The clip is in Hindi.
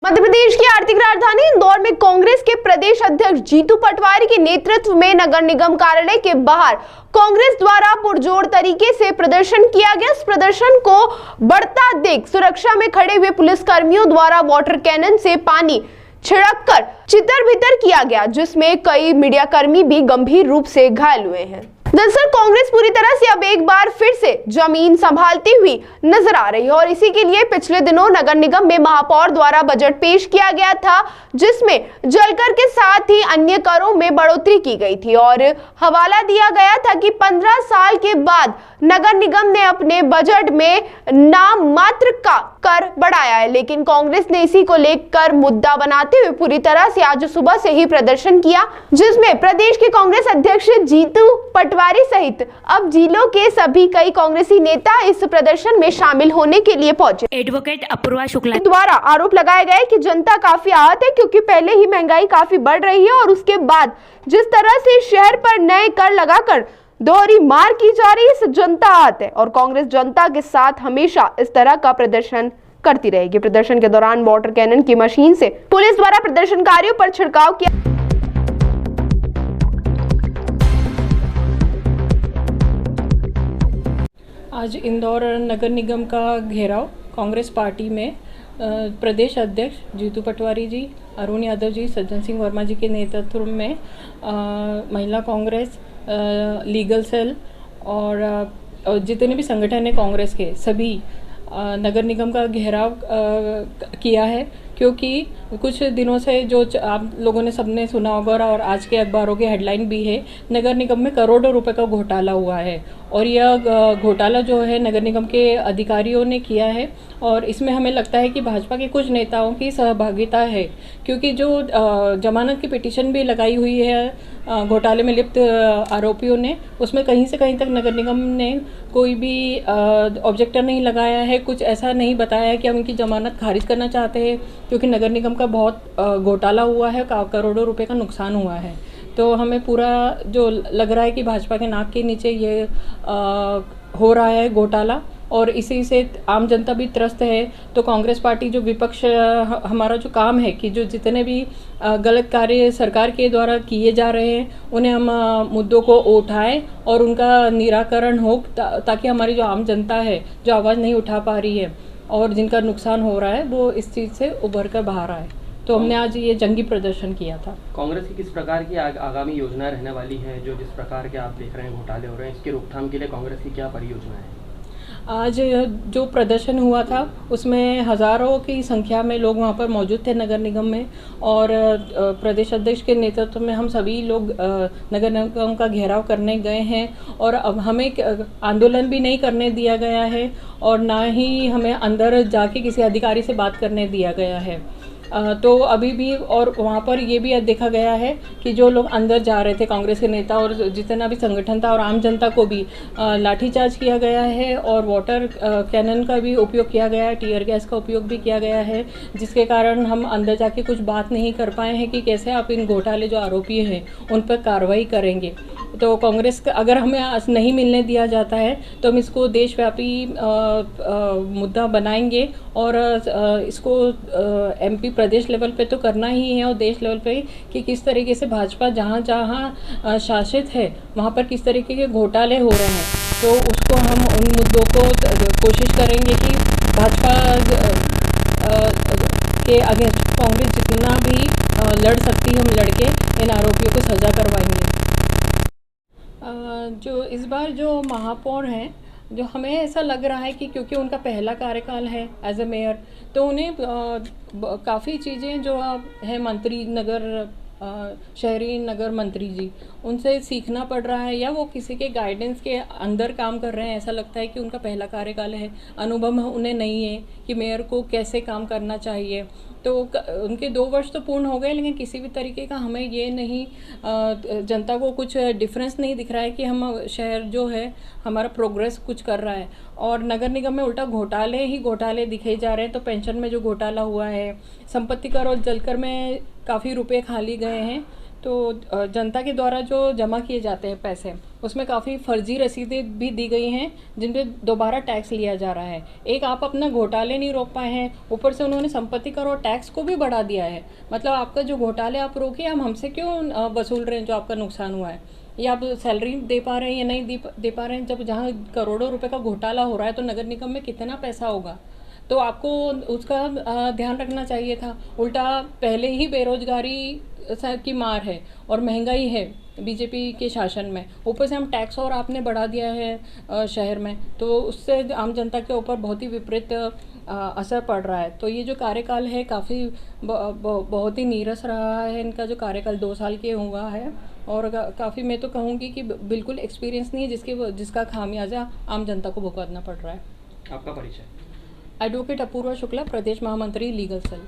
मध्य प्रदेश की आर्थिक राजधानी इंदौर में कांग्रेस के प्रदेश अध्यक्ष जीतू पटवारी के नेतृत्व में नगर निगम कार्यालय के बाहर कांग्रेस द्वारा पुरजोर तरीके से प्रदर्शन किया गया। इस प्रदर्शन को बढ़ता देख सुरक्षा में खड़े हुए पुलिस कर्मियों द्वारा वाटर कैनन से पानी छिड़ककर चितर बितर किया गया, जिसमें कई मीडिया कर्मी भी गंभीर रूप से घायल हुए हैं। दरअसल कांग्रेस पूरी तरह से अब एक बार फिर से जमीन संभालती हुई नजर आ रही है और इसी के लिए पिछले दिनों नगर निगम में महापौर द्वारा बजट पेश किया गया था, जिसमें जलकर के साथ ही अन्य करों में बढ़ोतरी की गई थी और हवाला दिया गया था कि 15 साल के बाद नगर निगम ने अपने बजट में नाम मात्र का कर बढ़ाया है। लेकिन कांग्रेस ने इसी को लेकर मुद्दा बनाते हुए पूरी तरह से आज सुबह से ही प्रदर्शन किया, जिसमें प्रदेश के कांग्रेस अध्यक्ष जीतू पटवारी सहित अब जिलों के सभी कई कांग्रेसी नेता इस प्रदर्शन में शामिल होने के लिए पहुंचे। एडवोकेट अपूर्वा शुक्ला द्वारा आरोप लगाया गया है कि जनता काफी आहत है, क्योंकि पहले ही महंगाई काफी बढ़ रही है और उसके बाद जिस तरह से शहर पर नए कर लगाकर दोहरी मार की जा रही है, इस जनता आहत है और कांग्रेस जनता के साथ हमेशा इस तरह का प्रदर्शन करती रहेगी। प्रदर्शन के दौरान वाटर कैनन की मशीन से पुलिस द्वारा प्रदर्शनकारियों पर छिड़काव किया। आज इंदौर नगर निगम का घेराव कांग्रेस पार्टी में प्रदेश अध्यक्ष जीतू पटवारी जी, अरुण यादव जी, सज्जन सिंह वर्मा जी के नेतृत्व में महिला कांग्रेस, लीगल सेल और जितने भी संगठन हैं कांग्रेस के, सभी नगर निगम का घेराव किया है। क्योंकि कुछ दिनों से जो आप लोगों ने सबने सुना होगा और आज के अखबारों के हेडलाइन भी है, नगर निगम में करोड़ों रुपए का घोटाला हुआ है और यह घोटाला जो है नगर निगम के अधिकारियों ने किया है और इसमें हमें लगता है कि भाजपा के कुछ नेताओं की सहभागिता है, क्योंकि जो जमानत की पिटीशन भी लगाई हुई है घोटाले में लिप्त आरोपियों ने, उसमें कहीं से कहीं तक नगर निगम ने कोई भी ऑब्जेक्टर नहीं लगाया है, कुछ ऐसा नहीं बताया है कि हम उनकी जमानत खारिज करना चाहते हैं, क्योंकि नगर निगम का बहुत घोटाला हुआ है, करोड़ों रुपए का नुकसान हुआ है। तो हमें पूरा जो लग रहा है कि भाजपा के नाक के नीचे ये हो रहा है घोटाला और इसी से आम जनता भी त्रस्त है। तो कांग्रेस पार्टी जो विपक्ष, हमारा जो काम है कि जो जितने भी गलत कार्य सरकार के द्वारा किए जा रहे हैं उन्हें हम मुद्दों को उठाएं और उनका निराकरण हो, ताकि हमारी जो आम जनता है जो आवाज़ नहीं उठा पा रही है और जिनका नुकसान हो रहा है वो इस चीज़ से उभर कर बाहर आए। तो हमने आज ये जंगी प्रदर्शन किया था। कांग्रेस की किस प्रकार की आगामी योजनाएं रहने वाली हैं? जो जिस प्रकार के आप देख रहे हैं घोटाले हो रहे हैं, इसके रोकथाम के लिए कांग्रेस की क्या परियोजना है? आज जो प्रदर्शन हुआ था उसमें हज़ारों की संख्या में लोग वहाँ पर मौजूद थे नगर निगम में और प्रदेश अध्यक्ष के नेतृत्व में हम सभी लोग नगर निगम का घेराव करने गए हैं और अब हमें आंदोलन भी नहीं करने दिया गया है और ना ही हमें अंदर जाके किसी अधिकारी से बात करने दिया गया है। तो अभी भी और वहाँ पर ये भी देखा गया है कि जो लोग अंदर जा रहे थे कांग्रेस के नेता और जितना भी संगठन था और आम जनता को भी लाठीचार्ज किया गया है और वाटर कैनन का भी उपयोग किया गया है, टीयर गैस का उपयोग भी किया गया है, जिसके कारण हम अंदर जाके कुछ बात नहीं कर पाए हैं कि कैसे आप इन घोटाले जो आरोपी हैं उन पर कार्रवाई करेंगे। तो कांग्रेस का अगर हमें आज नहीं मिलने दिया जाता है तो हम इसको देशव्यापी मुद्दा बनाएंगे और इसको एमपी प्रदेश लेवल पे तो करना ही है और देश लेवल पे कि किस तरीके से भाजपा जहाँ जहाँ शासित है वहाँ पर किस तरीके के घोटाले हो रहे हैं, तो उसको हम उन मुद्दों को कोशिश करेंगे कि भाजपा के अगेंस्ट कांग्रेस जितना भी लड़ सकती है हम लड़के इन आरोपियों को सज़ा करवाएंगे। जो इस बार जो महापौर हैं, जो हमें ऐसा लग रहा है कि क्योंकि उनका पहला कार्यकाल है एज ए मेयर, तो उन्हें काफ़ी चीज़ें जो है मंत्री शहरी नगर मंत्री जी उनसे सीखना पड़ रहा है या वो किसी के गाइडेंस के अंदर काम कर रहे हैं। ऐसा लगता है कि उनका पहला कार्यकाल है, अनुभव उन्हें नहीं है कि मेयर को कैसे काम करना चाहिए। तो उनके 2 वर्ष तो पूर्ण हो गए, लेकिन किसी भी तरीके का हमें ये नहीं जनता को कुछ डिफरेंस नहीं दिख रहा है कि हम शहर जो है हमारा प्रोग्रेस कुछ कर रहा है और नगर निगम में उल्टा घोटाले ही घोटाले दिखे जा रहे हैं। तो पेंशन में जो घोटाला हुआ है, संपत्ति कर और जलकर में काफ़ी रुपए खा लिए गए हैं, तो जनता के द्वारा जो जमा किए जाते हैं पैसे, उसमें काफ़ी फर्जी रसीदें भी दी गई हैं जिन पे दोबारा टैक्स लिया जा रहा है। एक आप अपना घोटाले नहीं रोक पाए हैं, ऊपर से उन्होंने संपत्ति कर और टैक्स को भी बढ़ा दिया है। मतलब आपका जो घोटाले आप रोके, हम हमसे क्यों वसूल रहे हैं जो आपका नुकसान हुआ है, या आप सैलरी दे पा रहे हैं या नहीं दे पा रहे हैं। जब जहाँ करोड़ों रुपए का घोटाला हो रहा है तो नगर निगम में कितना पैसा होगा, तो आपको उसका ध्यान रखना चाहिए था। उल्टा पहले ही बेरोजगारी की मार है और महंगाई है बीजेपी के शासन में, ऊपर से हम टैक्स और आपने बढ़ा दिया है शहर में, तो उससे आम जनता के ऊपर बहुत ही विपरीत असर पड़ रहा है। तो ये जो कार्यकाल है काफ़ी बहुत ही नीरस रहा है। इनका जो कार्यकाल 2 साल के हुआ है और काफ़ी, मैं तो कहूँगी कि बिल्कुल एक्सपीरियंस नहीं है, जिसका खामियाजा आम जनता को भुगतना पड़ रहा है। आपका परिचय? एडवोकेट अपूर्वा शुक्ला, प्रदेश महामंत्री लीगल सेल।